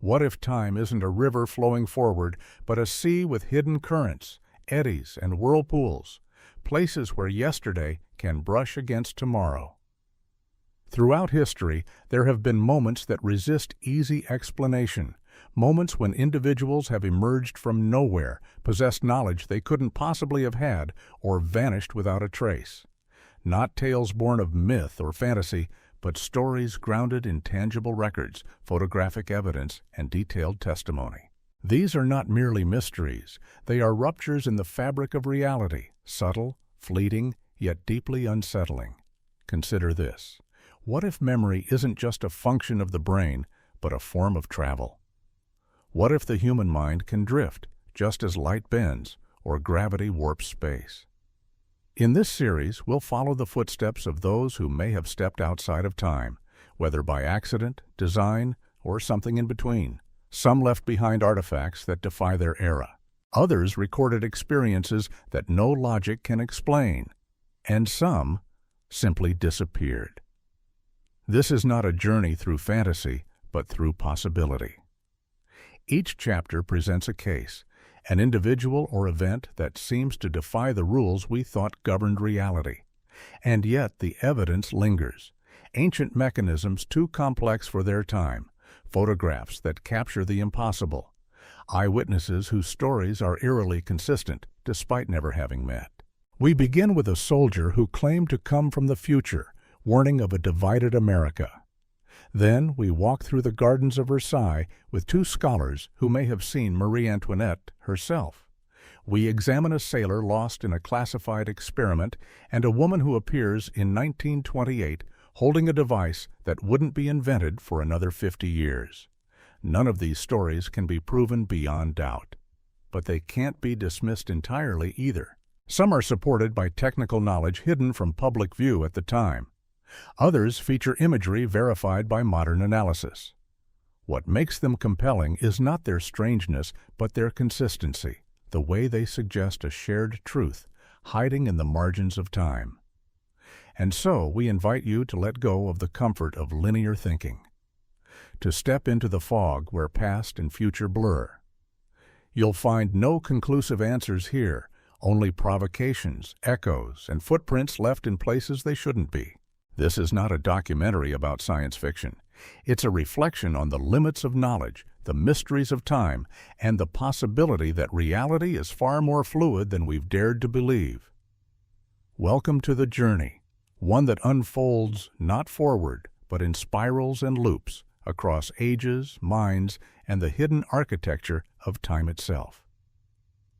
What if time isn't a river flowing forward, but a sea with hidden currents, eddies, and whirlpools, places where yesterday can brush against tomorrow? Throughout history, there have been moments that resist easy explanation, moments when individuals have emerged from nowhere, possessed knowledge they couldn't possibly have had, or vanished without a trace. Not tales born of myth or fantasy, but stories grounded in tangible records, photographic evidence, and detailed testimony. These are not merely mysteries. They are ruptures in the fabric of reality, subtle, fleeting, yet deeply unsettling. Consider this. What if memory isn't just a function of the brain, but a form of travel? What if the human mind can drift, just as light bends, or gravity warps space? In this series, we'll follow the footsteps of those who may have stepped outside of time, whether by accident, design, or something in between. Some left behind artifacts that defy their era. Others recorded experiences that no logic can explain. And some simply disappeared. This is not a journey through fantasy, but through possibility. Each chapter presents a case, an individual or event that seems to defy the rules we thought governed reality. And yet the evidence lingers. Ancient mechanisms too complex for their time, photographs that capture the impossible, eyewitnesses whose stories are eerily consistent despite never having met. We begin with a soldier who claimed to come from the future, warning of a divided America. Then we walk through the gardens of Versailles with two scholars who may have seen Marie Antoinette herself. We examine a sailor lost in a classified experiment and a woman who appears in 1928 holding a device that wouldn't be invented for another 50 years. None of these stories can be proven beyond doubt. But they can't be dismissed entirely either. Some are supported by technical knowledge hidden from public view at the time. Others feature imagery verified by modern analysis. What makes them compelling is not their strangeness, but their consistency, the way they suggest a shared truth, hiding in the margins of time. And so we invite you to let go of the comfort of linear thinking, to step into the fog where past and future blur. You'll find no conclusive answers here, only provocations, echoes, and footprints left in places they shouldn't be. This is not a documentary about science fiction. It's a reflection on the limits of knowledge, the mysteries of time, and the possibility that reality is far more fluid than we've dared to believe. Welcome to the journey, one that unfolds not forward, but in spirals and loops across ages, minds, and the hidden architecture of time itself.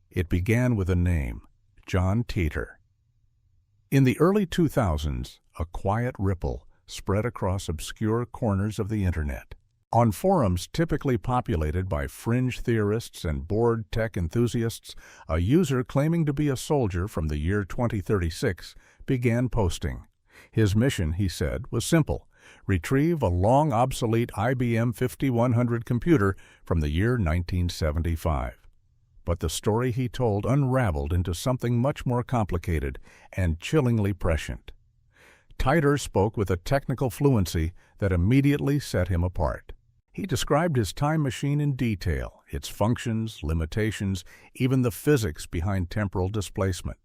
It began with a name, John Titor. In the early 2000s, a quiet ripple spread across obscure corners of the Internet. On forums typically populated by fringe theorists and bored tech enthusiasts, a user claiming to be a soldier from the year 2036 began posting. His mission, he said, was simple: retrieve a long obsolete IBM 5100 computer from the year 1975. But the story he told unraveled into something much more complicated and chillingly prescient. Titor spoke with a technical fluency that immediately set him apart. He described his time machine in detail, its functions, limitations, even the physics behind temporal displacement.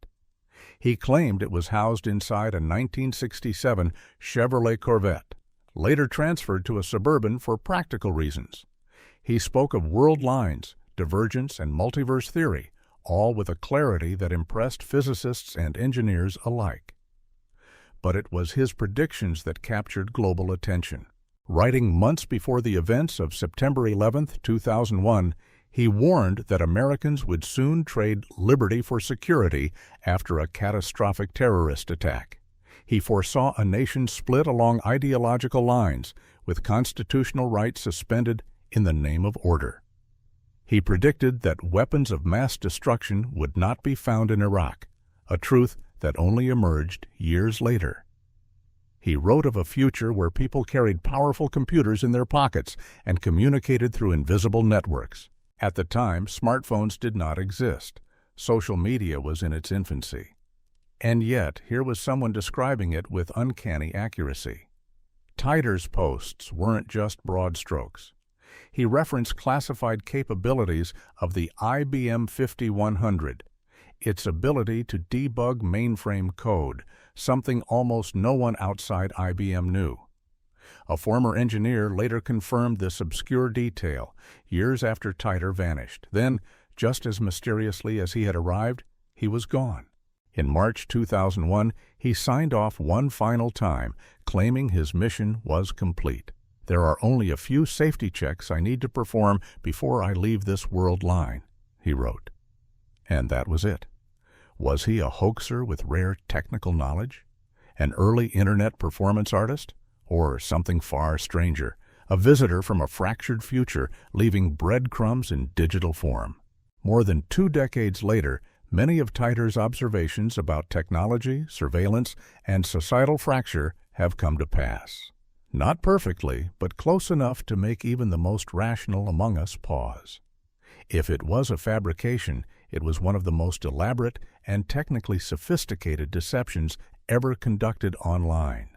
He claimed it was housed inside a 1967 Chevrolet Corvette, later transferred to a Suburban for practical reasons. He spoke of world lines, divergence, and multiverse theory, all with a clarity that impressed physicists and engineers alike. But it was his predictions that captured global attention. Writing months before the events of September 11, 2001, he warned that Americans would soon trade liberty for security after a catastrophic terrorist attack. He foresaw a nation split along ideological lines, with constitutional rights suspended in the name of order. He predicted that weapons of mass destruction would not be found in Iraq, a truth that only emerged years later. He wrote of a future where people carried powerful computers in their pockets and communicated through invisible networks. At the time, smartphones did not exist. Social media was in its infancy. And yet, here was someone describing it with uncanny accuracy. Titor's posts weren't just broad strokes. He referenced classified capabilities of the IBM 5100, its ability to debug mainframe code, something almost no one outside IBM knew. A former engineer later confirmed this obscure detail, years after Titor vanished. Then, just as mysteriously as he had arrived, he was gone. In March 2001, he signed off one final time, claiming his mission was complete. "There are only a few safety checks I need to perform before I leave this world line," he wrote. And that was it. Was he a hoaxer with rare technical knowledge? An early internet performance artist? Or something far stranger, a visitor from a fractured future leaving breadcrumbs in digital form? More than 2 decades later, many of Titor's observations about technology, surveillance, and societal fracture have come to pass. Not perfectly, but close enough to make even the most rational among us pause. If it was a fabrication, it was one of the most elaborate and technically sophisticated deceptions ever conducted online.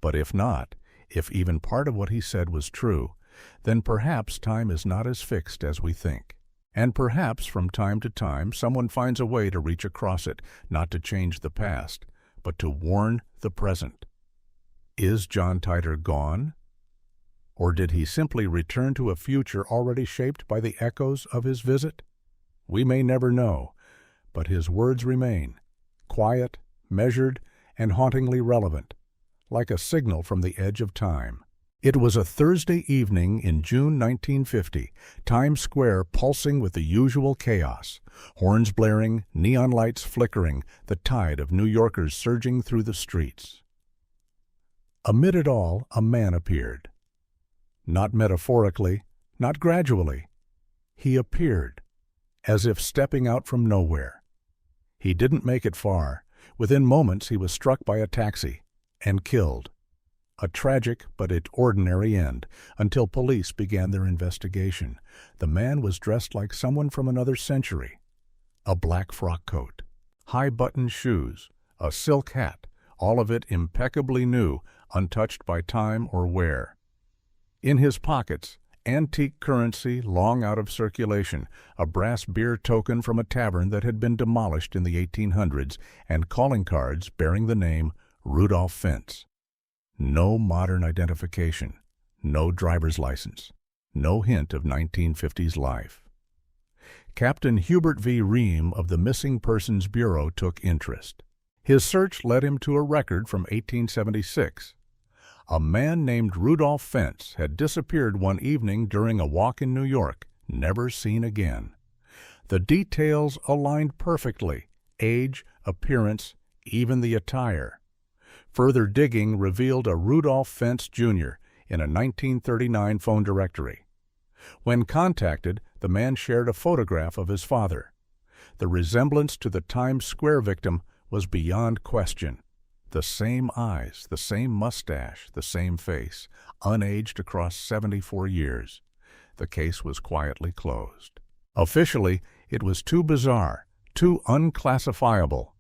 But if not, if even part of what he said was true, then perhaps time is not as fixed as we think. And perhaps from time to time someone finds a way to reach across it, not to change the past, but to warn the present. Is John Titor gone? Or did he simply return to a future already shaped by the echoes of his visit? We may never know, but his words remain, quiet, measured, and hauntingly relevant, like a signal from the edge of time. It was a Thursday evening in June 1950, Times Square pulsing with the usual chaos, horns blaring, neon lights flickering, the tide of New Yorkers surging through the streets. Amid it all, a man appeared. Not metaphorically, not gradually. He appeared, as if stepping out from nowhere. He didn't make it far. Within moments he was struck by a taxi and killed. A tragic but ordinary end, until police began their investigation. The man was dressed like someone from another century. A black frock coat, high-buttoned shoes, a silk hat, all of it impeccably new, untouched by time or wear. In his pockets, antique currency long out of circulation, a brass beer token from a tavern that had been demolished in the 1800s, and calling cards bearing the name Rudolph Fentz. No modern identification, no driver's license, no hint of 1950s life. Captain Hubert V. Ream of the Missing Persons Bureau took interest. His search led him to a record from 1876. A man named Rudolph Fentz had disappeared one evening during a walk in New York, never seen again. The details aligned perfectly: age, appearance, even the attire. Further digging revealed a Rudolph Fentz Jr. in a 1939 phone directory. When contacted, the man shared a photograph of his father. The resemblance to the Times Square victim was beyond question. The same eyes, the same mustache, the same face, unaged across 74 years. The case was quietly closed. Officially, it was too bizarre, too unclassifiable.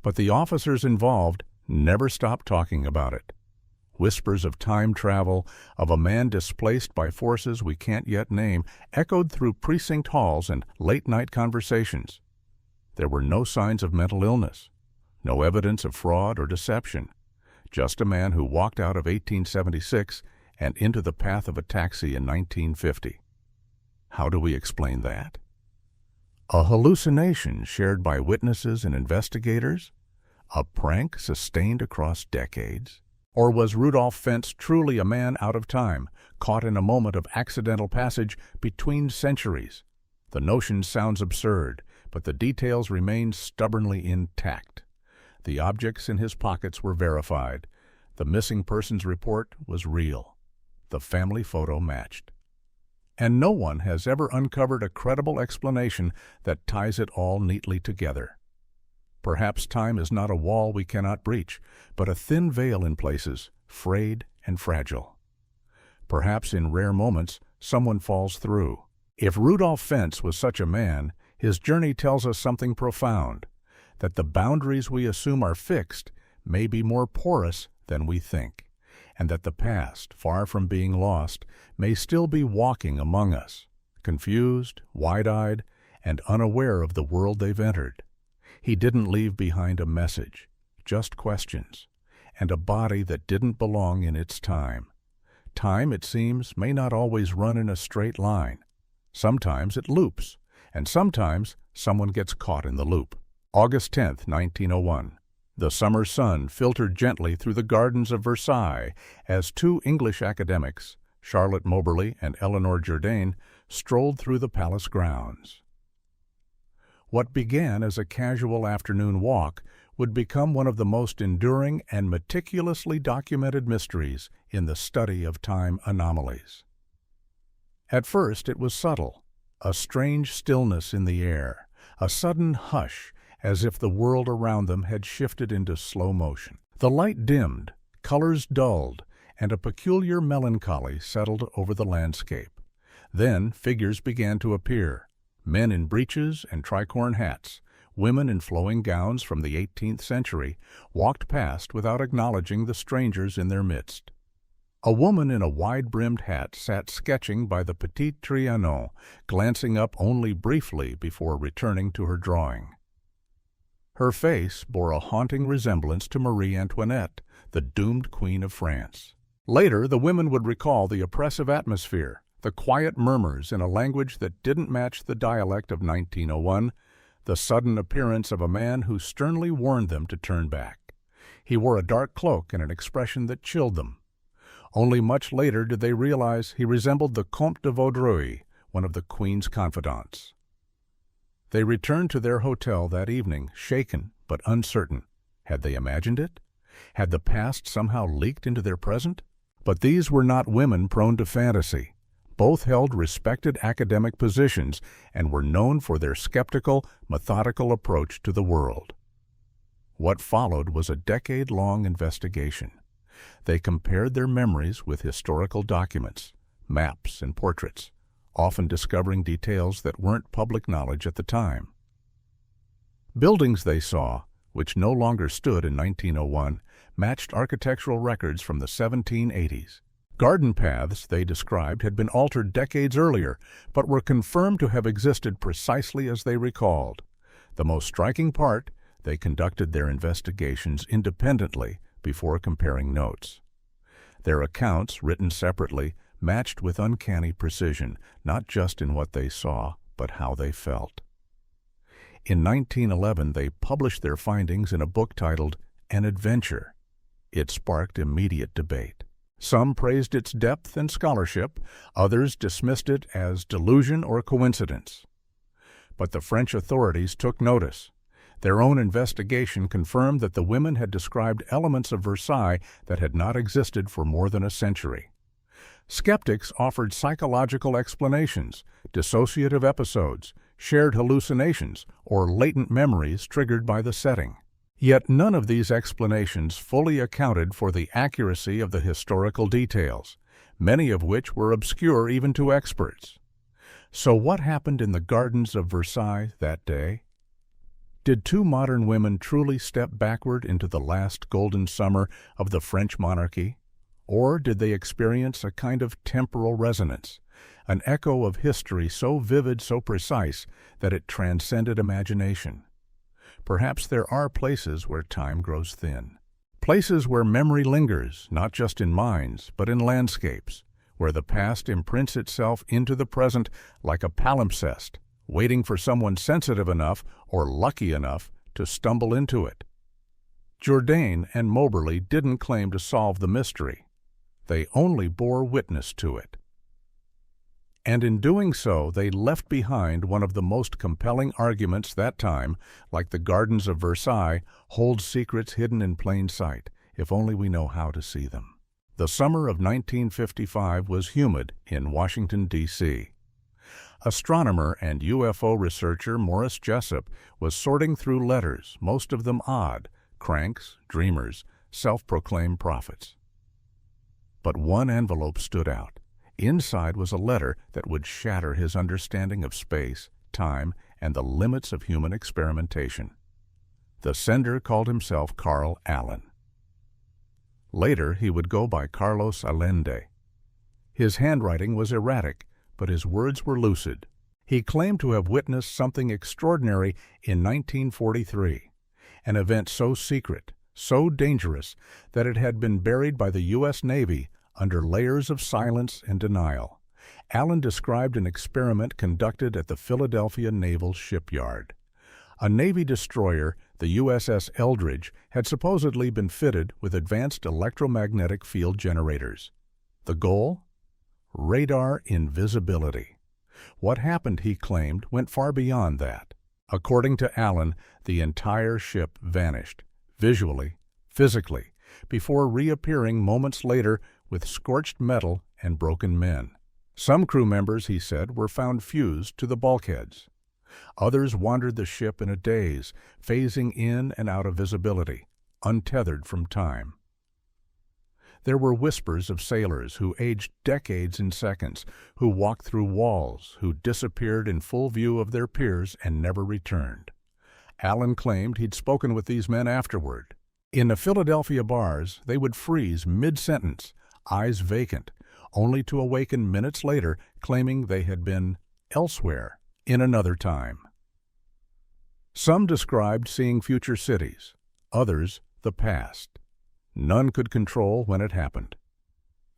But the officers involved never stopped talking about it. Whispers of time travel, of a man displaced by forces we can't yet name, echoed through precinct halls and late-night conversations. There were no signs of mental illness, no evidence of fraud or deception, just a man who walked out of 1876 and into the path of a taxi in 1950. How do we explain that? A hallucination shared by witnesses and investigators? A prank sustained across decades? Or was Rudolph Fentz truly a man out of time, caught in a moment of accidental passage between centuries? The notion sounds absurd, but the details remain stubbornly intact. The objects in his pockets were verified. The missing persons report was real. The family photo matched. And no one has ever uncovered a credible explanation that ties it all neatly together. Perhaps time is not a wall we cannot breach, but a thin veil in places, frayed and fragile. Perhaps in rare moments, someone falls through. If Rudolph Fentz was such a man, his journey tells us something profound, that the boundaries we assume are fixed may be more porous than we think, and that the past, far from being lost, may still be walking among us, confused, wide-eyed, and unaware of the world they've entered. He didn't leave behind a message, just questions, and a body that didn't belong in its time. Time, it seems, may not always run in a straight line. Sometimes it loops, and sometimes someone gets caught in the loop. August 10, 1901. The summer sun filtered gently through the gardens of Versailles as two English academics, Charlotte Moberly and Eleanor Jourdain, strolled through the palace grounds. What began as a casual afternoon walk would become one of the most enduring and meticulously documented mysteries in the study of time anomalies. At first it was subtle, a strange stillness in the air, a sudden hush as if the world around them had shifted into slow motion. The light dimmed, colors dulled, and a peculiar melancholy settled over the landscape. Then figures began to appear, men in breeches and tricorn hats, women in flowing gowns from the 18th century, walked past without acknowledging the strangers in their midst. A woman in a wide-brimmed hat sat sketching by the Petit Trianon, glancing up only briefly before returning to her drawing. Her face bore a haunting resemblance to Marie Antoinette, the doomed Queen of France. Later, the women would recall the oppressive atmosphere, the quiet murmurs in a language that didn't match the dialect of 1901, the sudden appearance of a man who sternly warned them to turn back. He wore a dark cloak and an expression that chilled them. Only much later did they realize he resembled the Comte de Vaudreuil, one of the Queen's confidants. They returned to their hotel that evening, shaken but uncertain. Had they imagined it? Had the past somehow leaked into their present? But these were not women prone to fantasy. Both held respected academic positions and were known for their skeptical, methodical approach to the world. What followed was a decade-long investigation. They compared their memories with historical documents, maps and portraits, often discovering details that weren't public knowledge at the time. Buildings they saw, which no longer stood in 1901, matched architectural records from the 1780s. Garden paths they described had been altered decades earlier, but were confirmed to have existed precisely as they recalled. The most striking part, they conducted their investigations independently before comparing notes. Their accounts, written separately, matched with uncanny precision, not just in what they saw, but how they felt. In 1911, they published their findings in a book titled An Adventure. It sparked immediate debate. Some praised its depth and scholarship, others dismissed it as delusion or coincidence. But the French authorities took notice. Their own investigation confirmed that the women had described elements of Versailles that had not existed for more than a century. Skeptics offered psychological explanations, dissociative episodes, shared hallucinations, or latent memories triggered by the setting. Yet none of these explanations fully accounted for the accuracy of the historical details, many of which were obscure even to experts. So what happened in the gardens of Versailles that day? Did two modern women truly step backward into the last golden summer of the French monarchy? Or did they experience a kind of temporal resonance, an echo of history so vivid, so precise, that it transcended imagination? Perhaps there are places where time grows thin. Places where memory lingers, not just in minds, but in landscapes, where the past imprints itself into the present like a palimpsest, waiting for someone sensitive enough or lucky enough to stumble into it. Jourdain and Moberly didn't claim to solve the mystery. They only bore witness to it. And in doing so, they left behind one of the most compelling arguments that time, like the gardens of Versailles, hold secrets hidden in plain sight, if only we know how to see them. The summer of 1955 was humid in Washington, D.C. Astronomer and UFO researcher Morris Jessup was sorting through letters, most of them odd, cranks, dreamers, self-proclaimed prophets. But one envelope stood out. Inside was a letter that would shatter his understanding of space, time, and the limits of human experimentation. The sender called himself Carl Allen. Later, he would go by Carlos Allende. His handwriting was erratic, but his words were lucid. He claimed to have witnessed something extraordinary in 1943, an event so secret, so dangerous, that it had been buried by the U.S. Navy under layers of silence and denial. Allen described an experiment conducted at the Philadelphia Naval Shipyard. A Navy destroyer, the USS Eldridge, had supposedly been fitted with advanced electromagnetic field generators. The goal? Radar invisibility. What happened, he claimed, went far beyond that. According to Allen, the entire ship vanished, visually, physically, before reappearing moments later with scorched metal and broken men. Some crew members, he said, were found fused to the bulkheads. Others wandered the ship in a daze, phasing in and out of visibility, untethered from time. There were whispers of sailors who aged decades in seconds, who walked through walls, who disappeared in full view of their peers and never returned. Allen claimed he'd spoken with these men afterward. In the Philadelphia bars, they would freeze mid-sentence, eyes vacant, only to awaken minutes later claiming they had been elsewhere, in another time. Some described seeing future cities, others the past. None could control when it happened.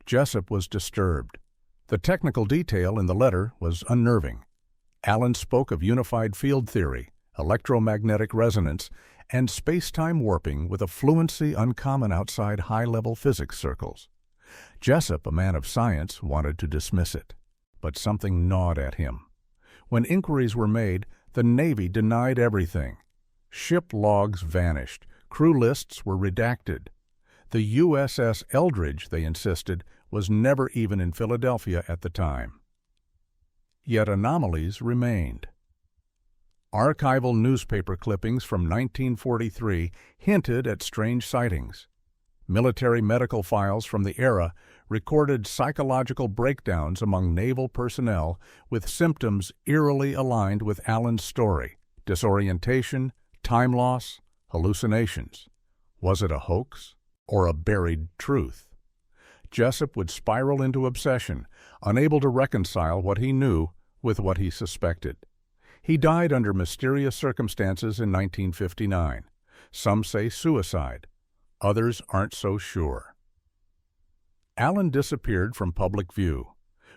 Jessup was disturbed. The technical detail in the letter was unnerving. Allen spoke of unified field theory, electromagnetic resonance, and space-time warping with a fluency uncommon outside high-level physics circles. Jessup, a man of science, wanted to dismiss it, but something gnawed at him. When inquiries were made, the Navy denied everything. Ship logs vanished, crew lists were redacted. The USS Eldridge, they insisted, was never even in Philadelphia at the time. Yet anomalies remained. Archival newspaper clippings from 1943 hinted at strange sightings. Military medical files from the era recorded psychological breakdowns among naval personnel with symptoms eerily aligned with Allen's story: disorientation, time loss, hallucinations. Was it a hoax or a buried truth? Jessup would spiral into obsession, unable to reconcile what he knew with what he suspected. He died under mysterious circumstances in 1959. Some say suicide. Others aren't so sure. Allen disappeared from public view.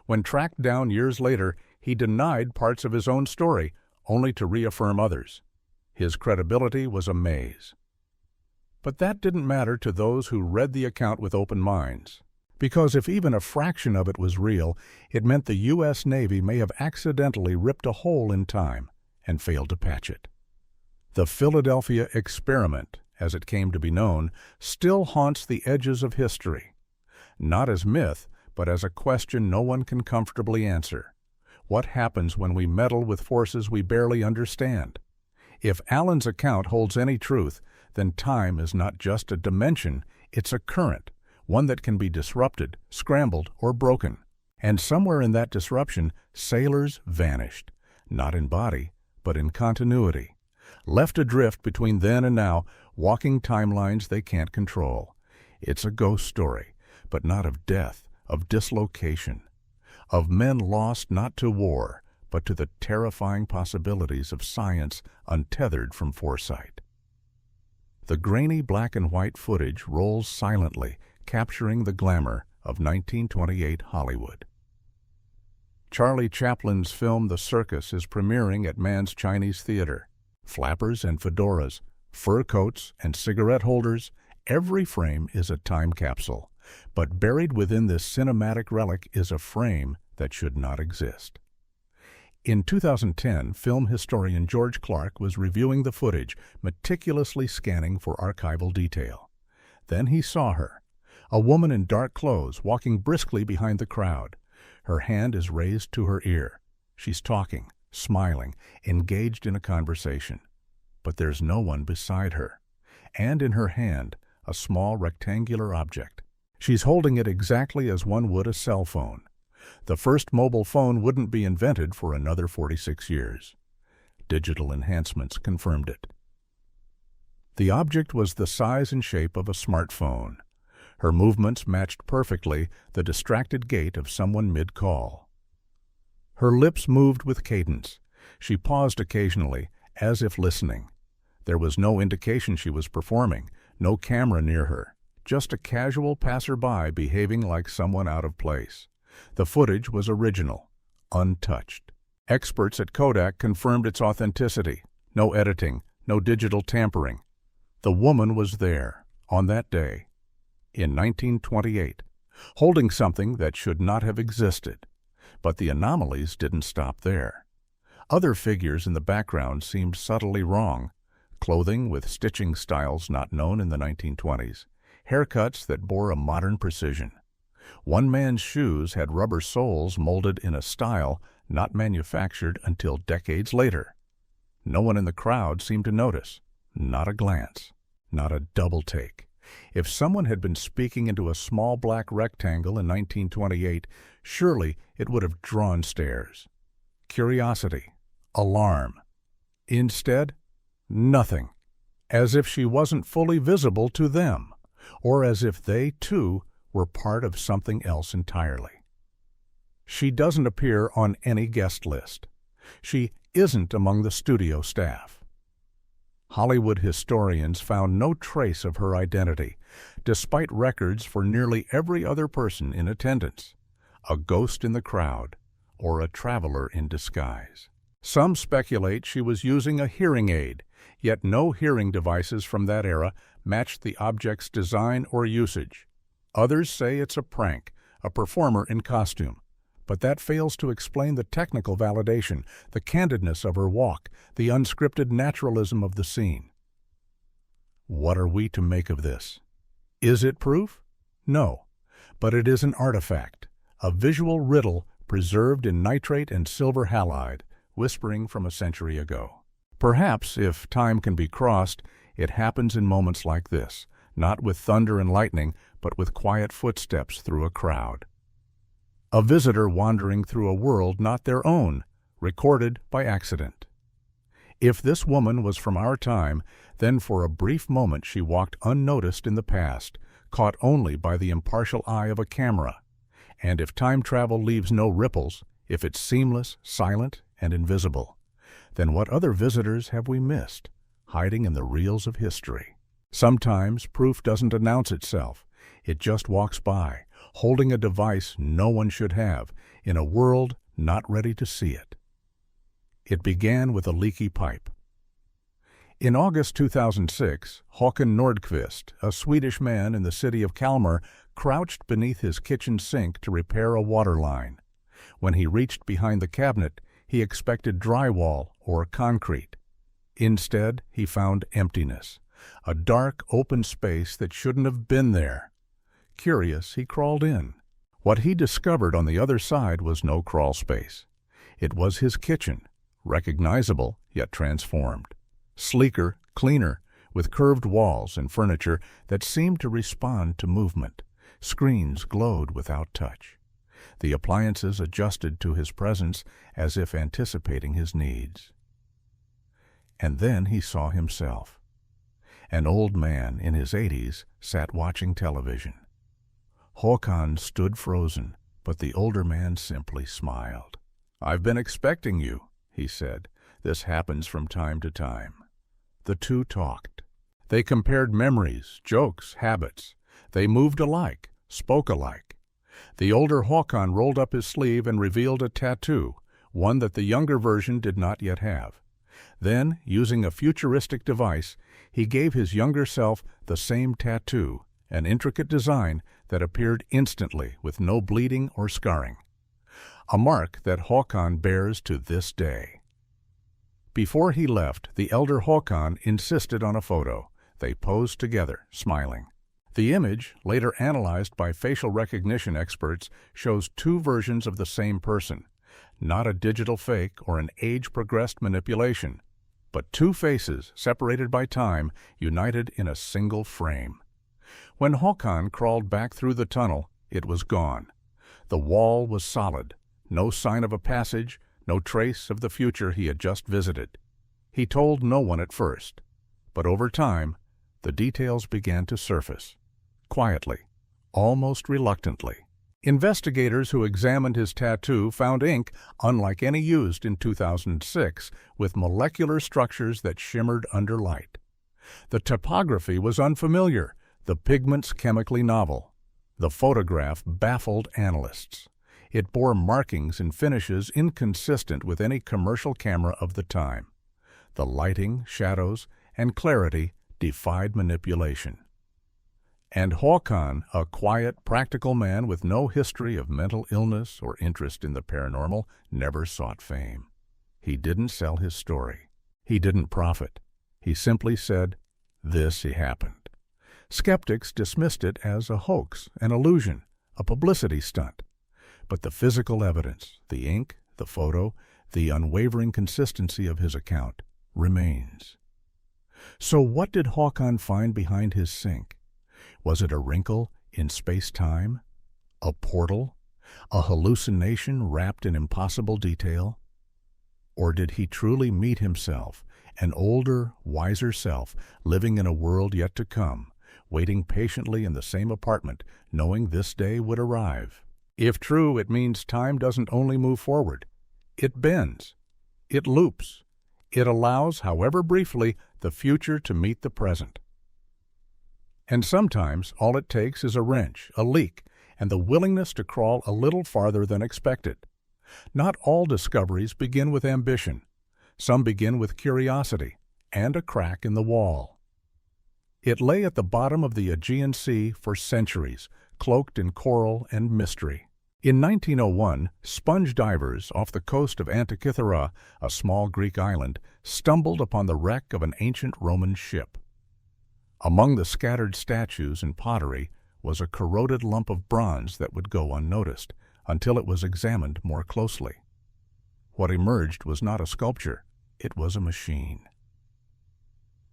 When tracked down years later, he denied parts of his own story, only to reaffirm others. His credibility was a maze. But that didn't matter to those who read the account with open minds, because if even a fraction of it was real, it meant the U.S. Navy may have accidentally ripped a hole in time and failed to patch it. The Philadelphia experiment, as it came to be known, still haunts the edges of history. Not as myth, but as a question no one can comfortably answer. What happens when we meddle with forces we barely understand? If Allen's account holds any truth, then time is not just a dimension, it's a current, one that can be disrupted, scrambled, or broken. And somewhere in that disruption, sailors vanished, not in body, but in continuity, left adrift between then and now, walking timelines they can't control. It's a ghost story, but not of death, of dislocation, of men lost not to war, but to the terrifying possibilities of science untethered from foresight. The grainy black and white footage rolls silently, capturing the glamour of 1928 Hollywood. Charlie Chaplin's film The Circus is premiering at Mann's Chinese Theater. Flappers and fedoras, fur coats and cigarette holders, every frame is a time capsule. But buried within this cinematic relic is a frame that should not exist. In 2010, film historian George Clark was reviewing the footage, meticulously scanning for archival detail. Then he saw her, a woman in dark clothes walking briskly behind the crowd. Her hand is raised to her ear. She's talking, smiling, engaged in a conversation. But there's no one beside her. And in her hand, a small rectangular object. She's holding it exactly as one would a cell phone. The first mobile phone wouldn't be invented for another 46 years. Digital enhancements confirmed it. The object was the size and shape of a smartphone. Her movements matched perfectly the distracted gait of someone mid-call. Her lips moved with cadence. She paused occasionally, as if listening. There was no indication she was performing, no camera near her, just a casual passerby behaving like someone out of place. The footage was original, untouched. Experts at Kodak confirmed its authenticity. No editing, no digital tampering. The woman was there, on that day, in 1928, holding something that should not have existed. But the anomalies didn't stop there. Other figures in the background seemed subtly wrong. Clothing with stitching styles not known in the 1920s. Haircuts that bore a modern precision. One man's shoes had rubber soles molded in a style not manufactured until decades later. No one in the crowd seemed to notice. Not a glance. Not a double take. If someone had been speaking into a small black rectangle in 1928, surely it would have drawn stares. Curiosity. Alarm. Instead, nothing. As if she wasn't fully visible to them, or as if they, too, were part of something else entirely. She doesn't appear on any guest list. She isn't among the studio staff. Hollywood historians found no trace of her identity, despite records for nearly every other person in attendance. A ghost in the crowd, or a traveler in disguise. Some speculate she was using a hearing aid, yet no hearing devices from that era matched the object's design or usage. Others say it's a prank, a performer in costume. But that fails to explain the technical validation, the candidness of her walk, the unscripted naturalism of the scene. What are we to make of this? Is it proof? No, but it is an artifact, a visual riddle preserved in nitrate and silver halide, whispering from a century ago. Perhaps, if time can be crossed, it happens in moments like this, not with thunder and lightning, but with quiet footsteps through a crowd. A visitor wandering through a world not their own, recorded by accident. If this woman was from our time, then for a brief moment she walked unnoticed in the past, caught only by the impartial eye of a camera. And if time travel leaves no ripples, if it's seamless, silent, and invisible, then what other visitors have we missed, hiding in the reels of history? Sometimes proof doesn't announce itself. It just walks by, holding a device no one should have, in a world not ready to see it. It began with a leaky pipe. In August 2006, Håkan Nordqvist, a Swedish man in the city of Kalmar, crouched beneath his kitchen sink to repair a water line. When he reached behind the cabinet, he expected drywall or concrete. Instead, he found emptiness, a dark, open space that shouldn't have been there. Curious, he crawled in. What he discovered on the other side was no crawl space. It was his kitchen, recognizable yet transformed. Sleeker, cleaner, with curved walls and furniture that seemed to respond to movement. Screens glowed without touch. The appliances adjusted to his presence as if anticipating his needs. And then he saw himself. An old man in his 80s sat watching television. Håkan stood frozen, but the older man simply smiled. "I've been expecting you," he said. "This happens from time to time." The two talked. They compared memories, jokes, habits. They moved alike, spoke alike. The older Håkan rolled up his sleeve and revealed a tattoo, one that the younger version did not yet have. Then, using a futuristic device, he gave his younger self the same tattoo, an intricate design that appeared instantly with no bleeding or scarring. A mark that Håkan bears to this day. Before he left, the elder Håkan insisted on a photo. They posed together, smiling. The image, later analyzed by facial recognition experts, shows two versions of the same person. Not a digital fake or an age-progressed manipulation, but two faces separated by time, united in a single frame. When Håkan crawled back through the tunnel, it was gone. The wall was solid, no sign of a passage, no trace of the future he had just visited. He told no one at first, but over time, the details began to surface. Quietly, almost reluctantly. Investigators who examined his tattoo found ink unlike any used in 2006, with molecular structures that shimmered under light. The typography was unfamiliar, the pigments chemically novel. The photograph baffled analysts. It bore markings and finishes inconsistent with any commercial camera of the time. The lighting, shadows, and clarity defied manipulation. And Håkan, a quiet, practical man with no history of mental illness or interest in the paranormal, never sought fame. He didn't sell his story. He didn't profit. He simply said, "This happened." Skeptics dismissed it as a hoax, an illusion, a publicity stunt. But the physical evidence, the ink, the photo, the unwavering consistency of his account remains. So what did Håkan find behind his sink? Was it a wrinkle in space-time? A portal? A hallucination wrapped in impossible detail? Or did he truly meet himself, an older, wiser self, living in a world yet to come, waiting patiently in the same apartment, knowing this day would arrive? If true, it means time doesn't only move forward. It bends. It loops. It allows, however briefly, the future to meet the present. And sometimes all it takes is a wrench, a leak, and the willingness to crawl a little farther than expected. Not all discoveries begin with ambition. Some begin with curiosity and a crack in the wall. It lay at the bottom of the Aegean Sea for centuries, cloaked in coral and mystery. In 1901, sponge divers off the coast of Antikythera, a small Greek island, stumbled upon the wreck of an ancient Roman ship. Among the scattered statues and pottery was a corroded lump of bronze that would go unnoticed until it was examined more closely. What emerged was not a sculpture, it was a machine.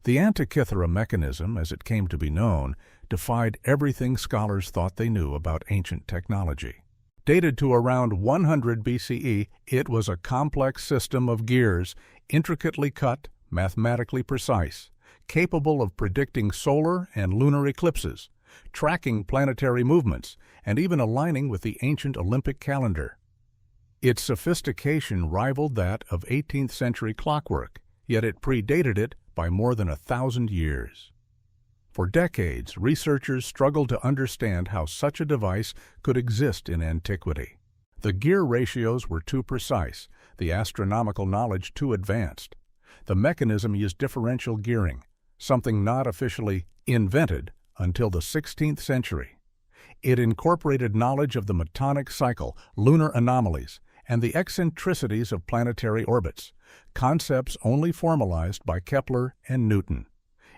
The Antikythera mechanism, as it came to be known, defied everything scholars thought they knew about ancient technology. Dated to around 100 BCE, it was a complex system of gears, intricately cut, mathematically precise, capable of predicting solar and lunar eclipses, tracking planetary movements, and even aligning with the ancient Olympic calendar. Its sophistication rivaled that of 18th century clockwork, yet it predated it by more than 1,000 years. For decades, researchers struggled to understand how such a device could exist in antiquity. The gear ratios were too precise, the astronomical knowledge too advanced. The mechanism used differential gearing, something not officially invented until the 16th century. It incorporated knowledge of the metonic cycle, lunar anomalies, and the eccentricities of planetary orbits, concepts only formalized by Kepler and Newton.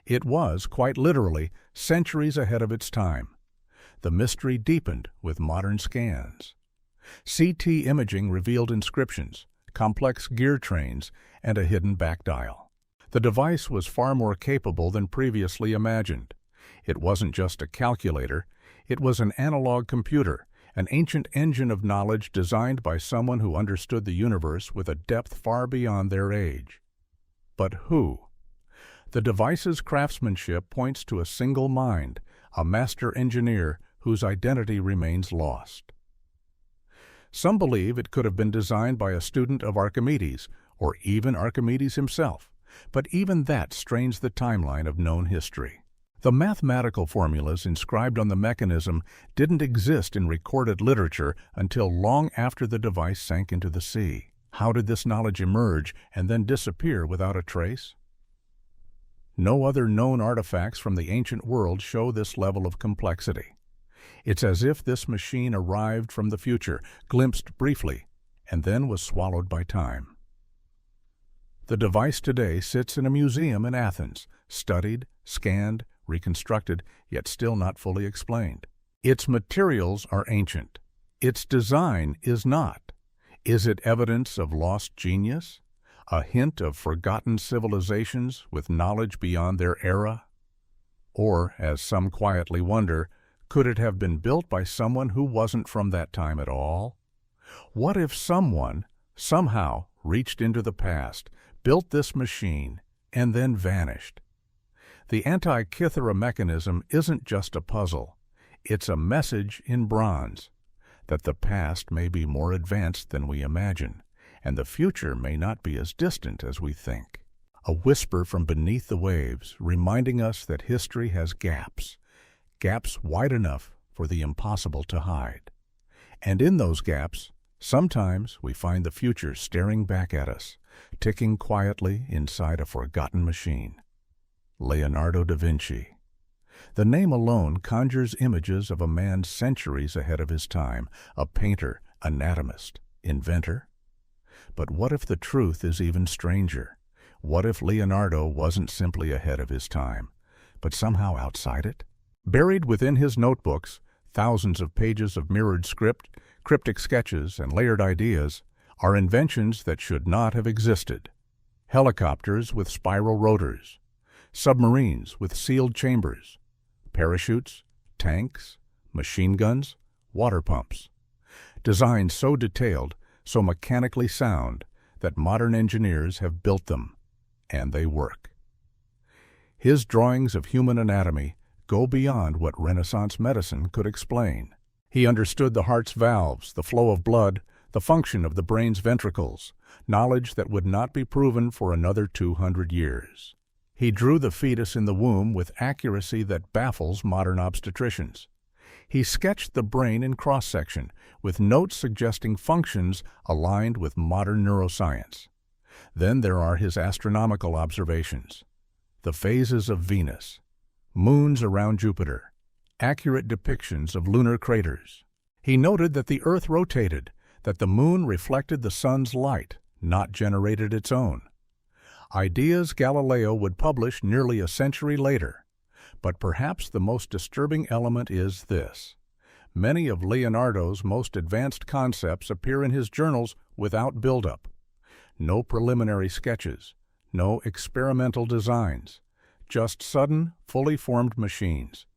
It was, quite literally, centuries ahead of its time. The mystery deepened with modern scans. CT imaging revealed inscriptions, complex gear trains, and a hidden back dial. The device was far more capable than previously imagined. It wasn't just a calculator, it was an analog computer, an ancient engine of knowledge designed by someone who understood the universe with a depth far beyond their age. But who? The device's craftsmanship points to a single mind, a master engineer whose identity remains lost. Some believe it could have been designed by a student of Archimedes, or even Archimedes himself, but even that strains the timeline of known history. The mathematical formulas inscribed on the mechanism didn't exist in recorded literature until long after the device sank into the sea. How did this knowledge emerge and then disappear without a trace? No other known artifacts from the ancient world show this level of complexity. It's as if this machine arrived from the future, glimpsed briefly, and then was swallowed by time. The device today sits in a museum in Athens, studied, scanned, reconstructed, yet still not fully explained. Its materials are ancient. Its design is not. Is it evidence of lost genius? A hint of forgotten civilizations with knowledge beyond their era? Or, as some quietly wonder, could it have been built by someone who wasn't from that time at all? What if someone, somehow, reached into the past, built this machine, and then vanished? The Antikythera mechanism isn't just a puzzle. It's a message in bronze that the past may be more advanced than we imagine, and the future may not be as distant as we think. A whisper from beneath the waves, reminding us that history has gaps wide enough for the impossible to hide. And in those gaps, sometimes we find the future staring back at us, ticking quietly inside a forgotten machine. Leonardo da Vinci. The name alone conjures images of a man centuries ahead of his time, a painter, anatomist, inventor. But what if the truth is even stranger? What if Leonardo wasn't simply ahead of his time, but somehow outside it? Buried within his notebooks, thousands of pages of mirrored script, cryptic sketches, and layered ideas, are inventions that should not have existed. Helicopters with spiral rotors, submarines with sealed chambers, parachutes, tanks, machine guns, water pumps. Designs so detailed, so mechanically sound, that modern engineers have built them, and they work. His drawings of human anatomy go beyond what Renaissance medicine could explain. He understood the heart's valves, the flow of blood, the function of the brain's ventricles, knowledge that would not be proven for another 200 years. He drew the fetus in the womb with accuracy that baffles modern obstetricians. He sketched the brain in cross-section, with notes suggesting functions aligned with modern neuroscience. Then there are his astronomical observations. The phases of Venus, moons around Jupiter, accurate depictions of lunar craters. He noted that the Earth rotated, that the moon reflected the sun's light, not generated its own. Ideas Galileo would publish nearly a century later. But perhaps the most disturbing element is this. Many of Leonardo's most advanced concepts appear in his journals without buildup. No preliminary sketches, no experimental designs, just sudden, fully formed machines.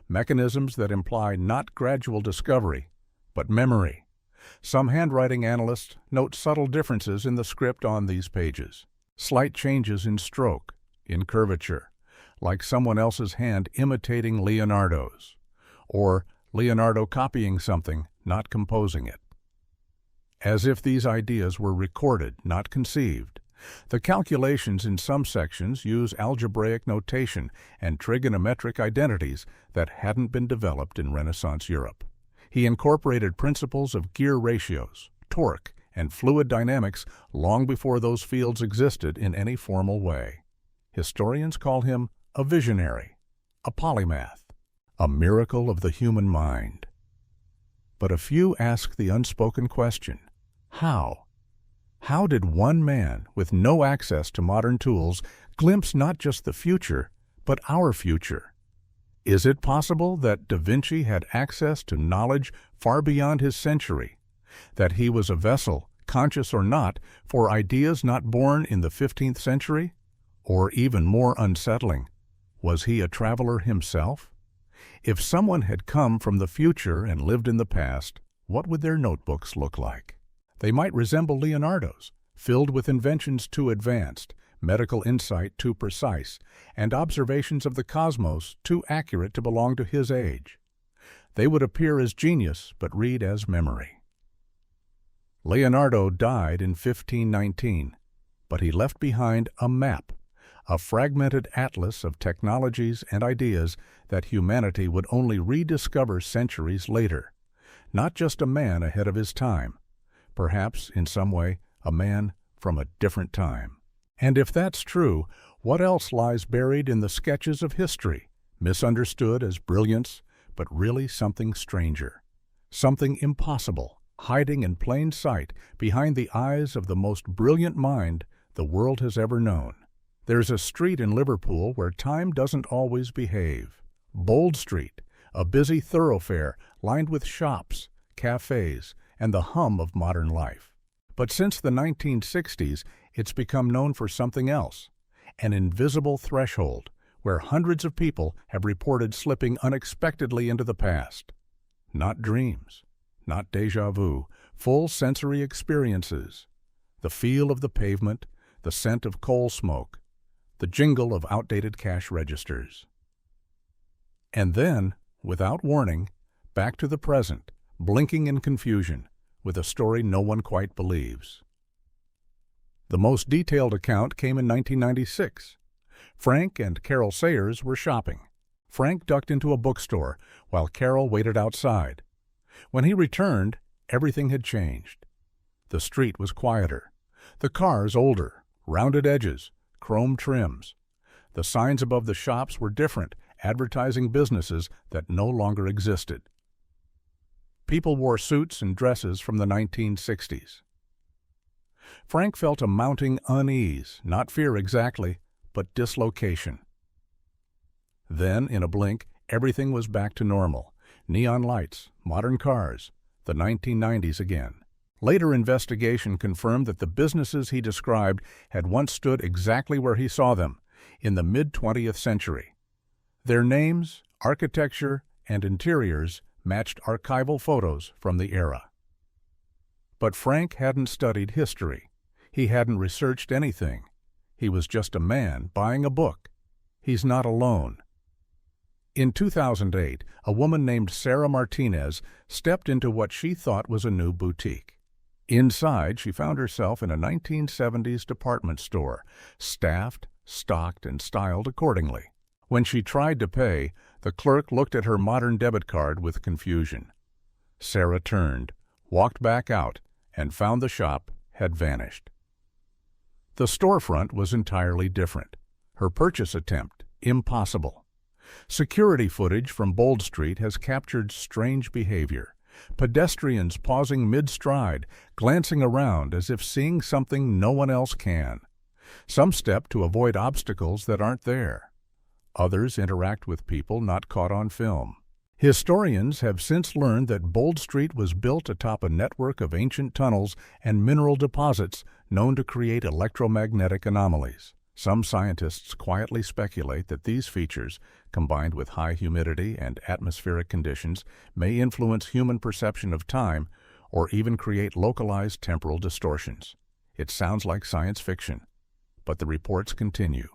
Mechanisms that imply not gradual discovery, but memory. Some handwriting analysts note subtle differences in the script on these pages. Slight changes in stroke, in curvature, like someone else's hand imitating Leonardo's, or Leonardo copying something, not composing it. As if these ideas were recorded, not conceived. The calculations in some sections use algebraic notation and trigonometric identities that hadn't been developed in Renaissance Europe. He incorporated principles of gear ratios, torque, and fluid dynamics long before those fields existed in any formal way. Historians call him a visionary, a polymath, a miracle of the human mind. But a few ask the unspoken question, how? How did one man with no access to modern tools glimpse not just the future, but our future? Is it possible that Da Vinci had access to knowledge far beyond his century? That he was a vessel, conscious or not, for ideas not born in the 15th century? Or even more unsettling, was he a traveler himself? If someone had come from the future and lived in the past, what would their notebooks look like? They might resemble Leonardo's, filled with inventions too advanced, medical insight too precise, and observations of the cosmos too accurate to belong to his age. They would appear as genius, but read as memory. Leonardo died in 1519, but he left behind a map, a fragmented atlas of technologies and ideas that humanity would only rediscover centuries later. Not just a man ahead of his time, perhaps, in some way, a man from a different time. And if that's true, what else lies buried in the sketches of history, misunderstood as brilliance, but really something stranger, something impossible, hiding in plain sight behind the eyes of the most brilliant mind the world has ever known? There's a street in Liverpool where time doesn't always behave. Bold Street, a busy thoroughfare lined with shops, cafes, and the hum of modern life. But since the 1960s, it's become known for something else, an invisible threshold where hundreds of people have reported slipping unexpectedly into the past. Not dreams, not déjà vu, full sensory experiences. The feel of the pavement, the scent of coal smoke, the jingle of outdated cash registers. And then, without warning, back to the present, blinking in confusion, with a story no one quite believes. The most detailed account came in 1996. Frank and Carol Sayers were shopping. Frank ducked into a bookstore while Carol waited outside. When he returned, everything had changed. The street was quieter. The cars older, rounded edges, chrome trims. The signs above the shops were different, advertising businesses that no longer existed. People wore suits and dresses from the 1960s. Frank felt a mounting unease, not fear exactly, but dislocation. Then, in a blink, everything was back to normal. Neon lights, modern cars, the 1990s again. Later investigation confirmed that the businesses he described had once stood exactly where he saw them, in the mid-20th century. Their names, architecture, and interiors matched archival photos from the era. But Frank hadn't studied history. He hadn't researched anything. He was just a man buying a book. He's not alone. In 2008, a woman named Sarah Martinez stepped into what she thought was a new boutique. Inside, she found herself in a 1970s department store, staffed, stocked, and styled accordingly. When she tried to pay, the clerk looked at her modern debit card with confusion. Sarah turned, walked back out, and found the shop had vanished. The storefront was entirely different. Her purchase attempt, impossible. Security footage from Bold Street has captured strange behavior. Pedestrians pausing mid-stride, glancing around as if seeing something no one else can. Some step to avoid obstacles that aren't there. Others interact with people not caught on film. Historians have since learned that Bold Street was built atop a network of ancient tunnels and mineral deposits known to create electromagnetic anomalies. Some scientists quietly speculate that these features, combined with high humidity and atmospheric conditions, may influence human perception of time or even create localized temporal distortions. It sounds like science fiction, but the reports continue,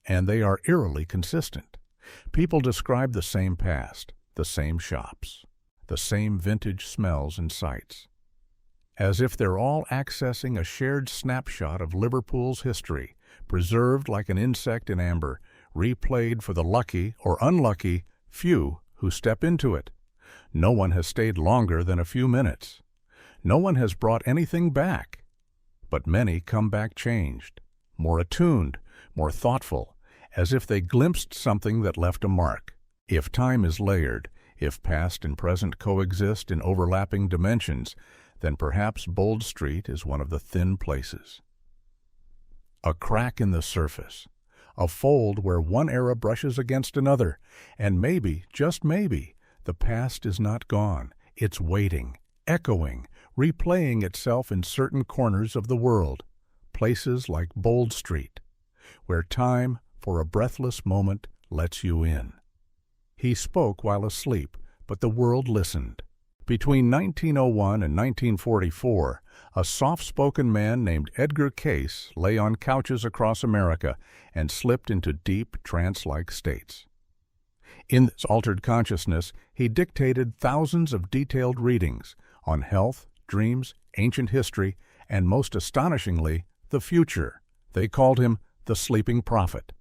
and they are eerily consistent. People describe the same past, the same shops, the same vintage smells and sights, as if they're all accessing a shared snapshot of Liverpool's history, preserved like an insect in amber, replayed for the lucky or unlucky few who step into it. No one has stayed longer than a few minutes. No one has brought anything back. But many come back changed, more attuned, more thoughtful, as if they glimpsed something that left a mark. If time is layered, if past and present coexist in overlapping dimensions, then perhaps Bold Street is one of the thin places. A crack in the surface, a fold where one era brushes against another, and maybe, just maybe, the past is not gone. It's waiting, echoing, replaying itself in certain corners of the world, places like Bold Street, where time, for a breathless moment, lets you in. He spoke while asleep, but the world listened. Between 1901 and 1944, a soft-spoken man named Edgar Cayce lay on couches across America and slipped into deep, trance-like states. In this altered consciousness, he dictated thousands of detailed readings on health, dreams, ancient history, and most astonishingly, the future. They called him the Sleeping Prophet.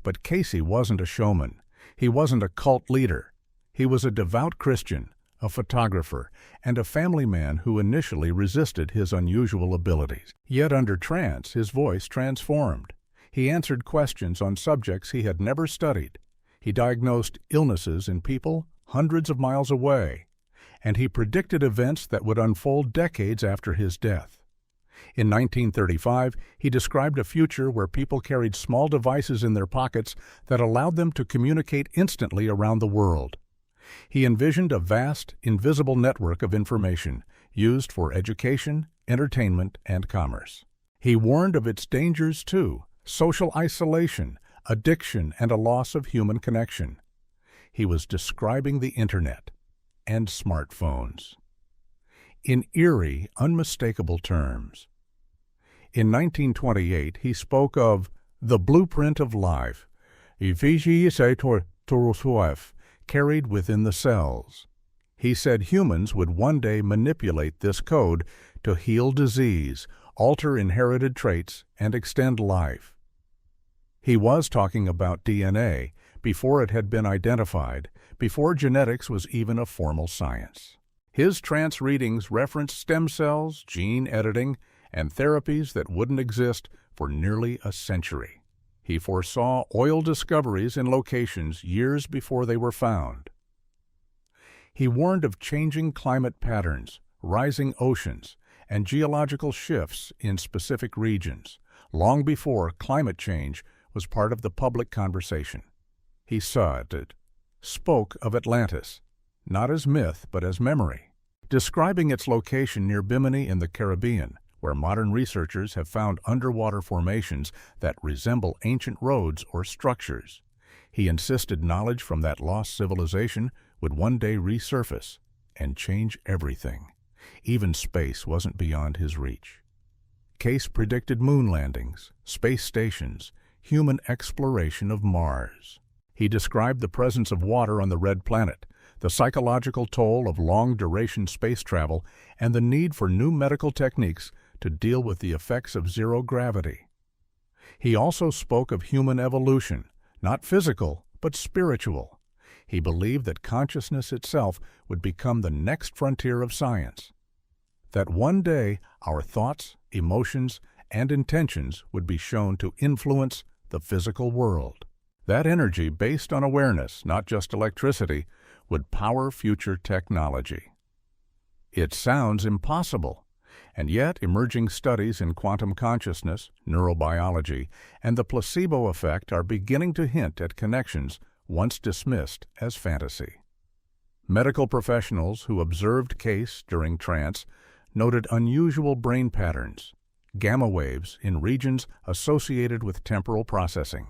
But Cayce wasn't a showman. He wasn't a cult leader. He was a devout Christian, a photographer, and a family man who initially resisted his unusual abilities. Yet under trance, his voice transformed. He answered questions on subjects he had never studied. He diagnosed illnesses in people hundreds of miles away, and he predicted events that would unfold decades after his death. In 1935, he described a future where people carried small devices in their pockets that allowed them to communicate instantly around the world. He envisioned a vast, invisible network of information used for education, entertainment, and commerce. He warned of its dangers too: social isolation, addiction, and a loss of human connection. He was describing the Internet and smartphones in eerie, unmistakable terms. In 1928, he spoke of the blueprint of life, carried within the cells. He said humans would one day manipulate this code to heal disease, alter inherited traits, and extend life. He was talking about DNA before it had been identified, before genetics was even a formal science. His trance readings referenced stem cells, gene editing, and therapies that wouldn't exist for nearly a century. He foresaw oil discoveries in locations years before they were found. He warned of changing climate patterns, rising oceans, and geological shifts in specific regions, long before climate change was part of the public conversation. He spoke of Atlantis, not as myth but as memory, describing its location near Bimini in the Caribbean, where modern researchers have found underwater formations that resemble ancient roads or structures. He insisted knowledge from that lost civilization would one day resurface and change everything. Even space wasn't beyond his reach. Case predicted moon landings, space stations, human exploration of Mars. He described the presence of water on the red planet, the psychological toll of long-duration space travel, and the need for new medical techniques to deal with the effects of zero gravity. He also spoke of human evolution, not physical, but spiritual. He believed that consciousness itself would become the next frontier of science, that one day our thoughts, emotions, and intentions would be shown to influence the physical world. That energy, based on awareness, not just electricity, would power future technology. It sounds impossible, and yet emerging studies in quantum consciousness, neurobiology, and the placebo effect are beginning to hint at connections once dismissed as fantasy. Medical professionals who observed Case during trance noted unusual brain patterns, gamma waves in regions associated with temporal processing.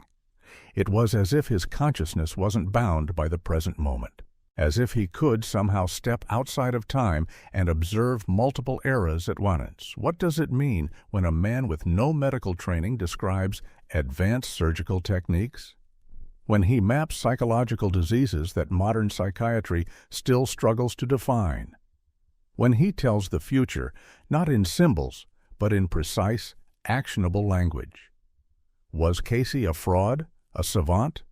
It was as if his consciousness wasn't bound by the present moment, as if he could somehow step outside of time and observe multiple eras at once. What does it mean when a man with no medical training describes advanced surgical techniques? When he maps psychological diseases that modern psychiatry still struggles to define? When he tells the future, not in symbols, but in precise, actionable language? Was Casey a fraud, a savant,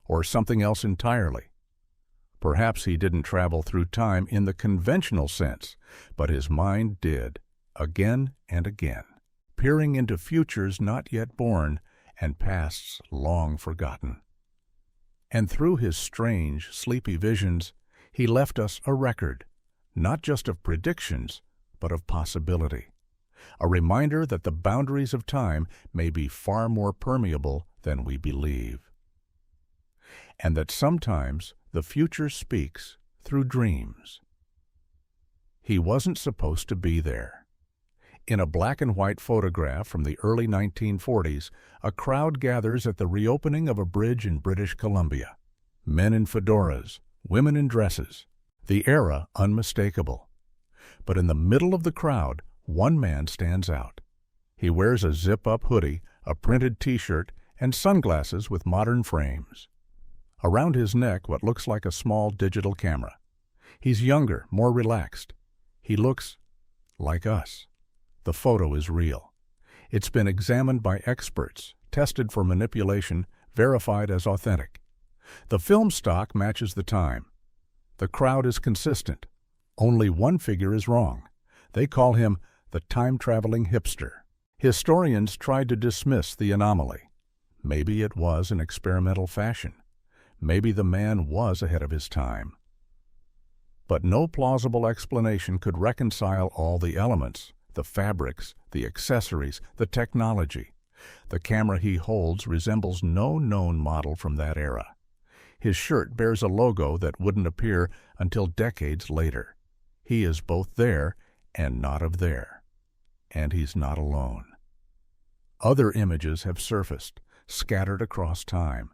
or something else entirely? Perhaps he didn't travel through time in the conventional sense, but his mind did, again and again, peering into futures not yet born and pasts long forgotten. And through his strange, sleepy visions, he left us a record, not just of predictions, but of possibility. A reminder that the boundaries of time may be far more permeable than we believe. And that sometimes the future speaks through dreams. He wasn't supposed to be there. In a black and white photograph from the early 1940s, a crowd gathers at the reopening of a bridge in British Columbia. Men in fedoras, women in dresses, the era unmistakable. But in the middle of the crowd, one man stands out. He wears a zip-up hoodie, a printed t-shirt, and sunglasses with modern frames. Around his neck, what looks like a small digital camera. He's younger, more relaxed. He looks like us. The photo is real. It's been examined by experts, tested for manipulation, verified as authentic. The film stock matches the time. The crowd is consistent. Only one figure is wrong. They call him the time-traveling hipster. Historians tried to dismiss the anomaly. Maybe it was an experimental fashion. Maybe the man was ahead of his time. But no plausible explanation could reconcile all the elements, the fabrics, the accessories, the technology. The camera he holds resembles no known model from that era. His shirt bears a logo that wouldn't appear until decades later. He is both there and not of there. And he's not alone. Other images have surfaced, scattered across time,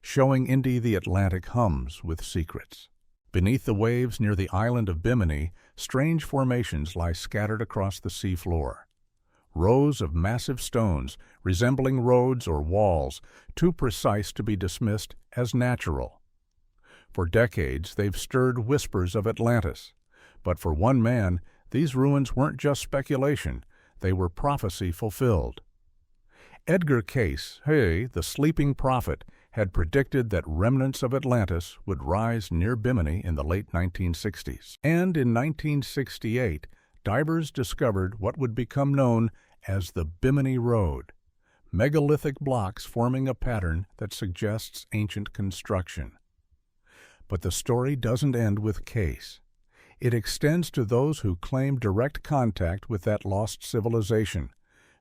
showing Indy the Atlantic hums with secrets. Beneath the waves near the island of Bimini, strange formations lie scattered across the sea floor. Rows of massive stones, resembling roads or walls, too precise to be dismissed as natural. For decades, they've stirred whispers of Atlantis. But for one man, these ruins weren't just speculation, they were prophecy fulfilled. Edgar Cayce, the sleeping prophet, had predicted that remnants of Atlantis would rise near Bimini in the late 1960s. And in 1968, divers discovered what would become known as the Bimini Road, megalithic blocks forming a pattern that suggests ancient construction. But the story doesn't end with Cayce. It extends to those who claim direct contact with that lost civilization,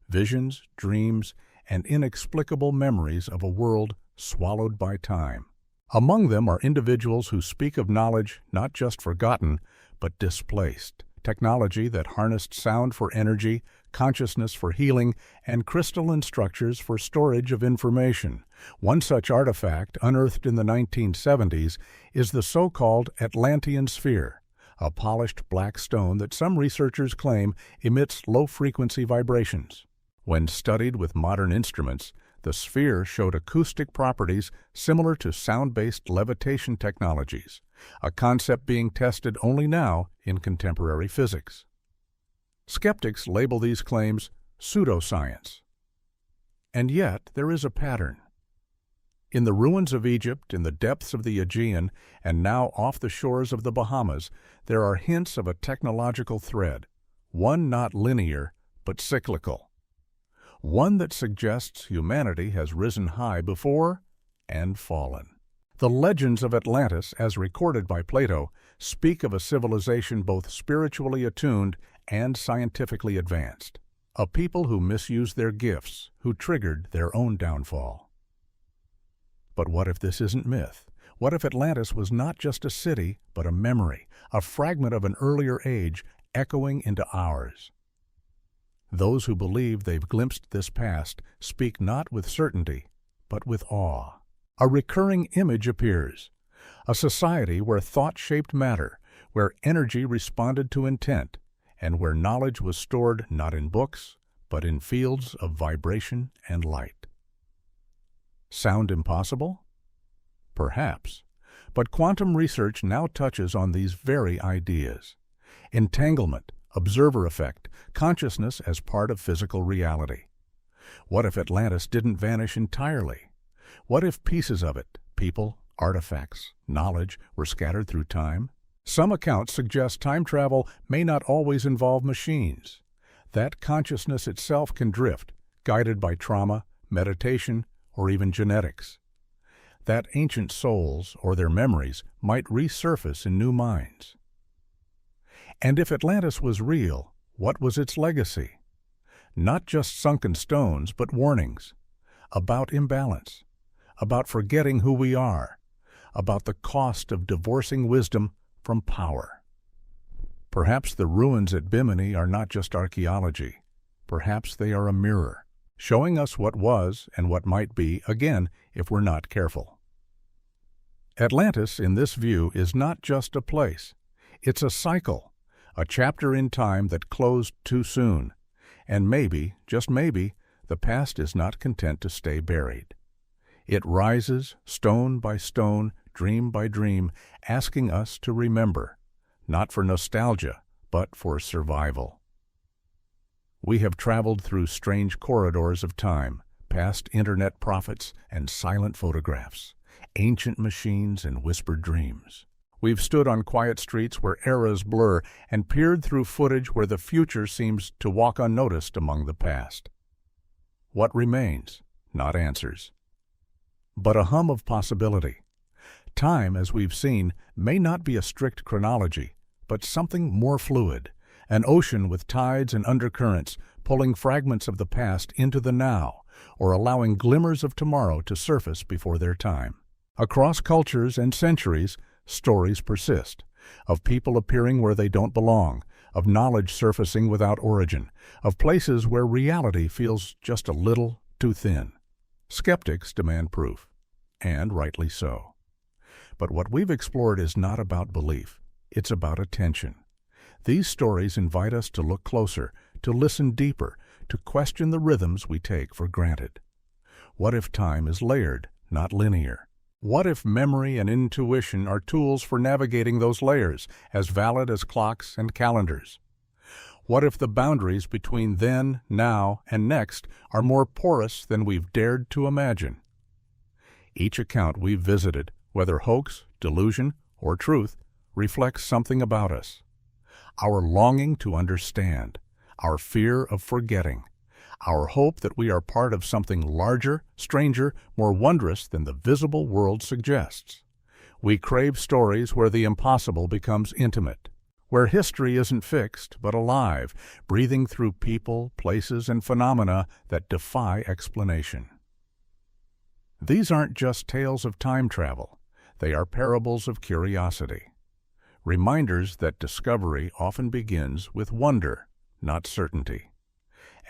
visions, dreams, and inexplicable memories of a world swallowed by time. Among them are individuals who speak of knowledge not just forgotten, but displaced, technology that harnessed sound for energy, consciousness for healing, and crystalline structures for storage of information. One such artifact, unearthed in the 1970s, is the so-called Atlantean sphere, a polished black stone that some researchers claim emits low-frequency vibrations. When studied with modern instruments, the sphere showed acoustic properties similar to sound-based levitation technologies, a concept being tested only now in contemporary physics. Skeptics label these claims pseudoscience. And yet, there is a pattern. In the ruins of Egypt, in the depths of the Aegean, and now off the shores of the Bahamas, there are hints of a technological thread, one not linear, but cyclical. One that suggests humanity has risen high before and fallen. The legends of Atlantis, as recorded by Plato, speak of a civilization both spiritually attuned and scientifically advanced, a people who misused their gifts, who triggered their own downfall. But what if this isn't myth? What if Atlantis was not just a city, but a memory, a fragment of an earlier age echoing into ours? Those who believe they've glimpsed this past speak not with certainty, but with awe. A recurring image appears, a society where thought shaped matter, where energy responded to intent, and where knowledge was stored not in books, but in fields of vibration and light. Sound impossible? Perhaps. But quantum research now touches on these very ideas. Entanglement, observer effect, consciousness as part of physical reality. What if Atlantis didn't vanish entirely? What if pieces of it, people, artifacts, knowledge, were scattered through time? Some accounts suggest time travel may not always involve machines. That consciousness itself can drift, guided by trauma, meditation, or even genetics. That ancient souls, or their memories, might resurface in new minds. And if Atlantis was real, what was its legacy? Not just sunken stones, but warnings. About imbalance. About forgetting who we are. About the cost of divorcing wisdom from power. Perhaps the ruins at Bimini are not just archaeology. Perhaps they are a mirror, showing us what was and what might be again if we're not careful. Atlantis, in this view, is not just a place. It's a cycle, a chapter in time that closed too soon. And maybe, just maybe, the past is not content to stay buried. It rises, stone by stone, dream by dream, asking us to remember, not for nostalgia, but for survival. We have traveled through strange corridors of time, past internet prophets and silent photographs, ancient machines and whispered dreams. We've stood on quiet streets where eras blur and peered through footage where the future seems to walk unnoticed among the past. What remains? Not answers, but a hum of possibility. Time, as we've seen, may not be a strict chronology, but something more fluid, an ocean with tides and undercurrents pulling fragments of the past into the now, or allowing glimmers of tomorrow to surface before their time. Across cultures and centuries, stories persist, of people appearing where they don't belong, of knowledge surfacing without origin, of places where reality feels just a little too thin. Skeptics demand proof, and rightly so. But what we've explored is not about belief, it's about attention. These stories invite us to look closer, to listen deeper, to question the rhythms we take for granted. What if time is layered, not linear? What if memory and intuition are tools for navigating those layers, as valid as clocks and calendars? What if the boundaries between then, now, and next are more porous than we've dared to imagine? Each account we've visited, whether hoax, delusion, or truth, reflects something about us. Our longing to understand, our fear of forgetting, our hope that we are part of something larger, stranger, more wondrous than the visible world suggests. We crave stories where the impossible becomes intimate, where history isn't fixed but alive, breathing through people, places, and phenomena that defy explanation. These aren't just tales of time travel. They are parables of curiosity, reminders that discovery often begins with wonder, not certainty.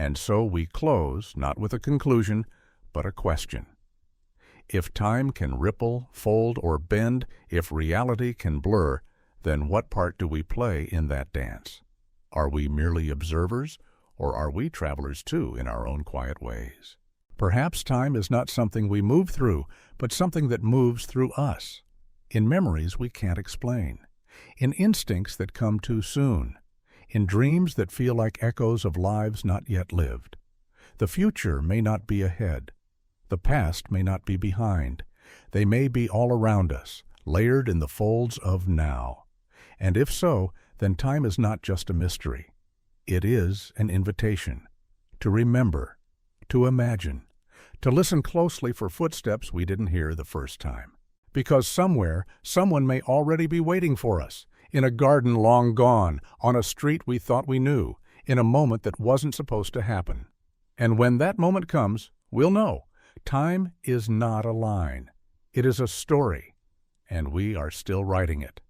And so we close not with a conclusion, but a question. If time can ripple, fold, or bend, if reality can blur, then what part do we play in that dance? Are we merely observers, or are we travelers too in our own quiet ways? Perhaps time is not something we move through, but something that moves through us, in memories we can't explain, in instincts that come too soon, in dreams that feel like echoes of lives not yet lived. The future may not be ahead. The past may not be behind. They may be all around us, layered in the folds of now. And if so, then time is not just a mystery. It is an invitation to remember, to imagine, to listen closely for footsteps we didn't hear the first time. Because somewhere, someone may already be waiting for us, in a garden long gone, on a street we thought we knew, in a moment that wasn't supposed to happen. And when that moment comes, we'll know. Time is not a line. It is a story, and we are still writing it.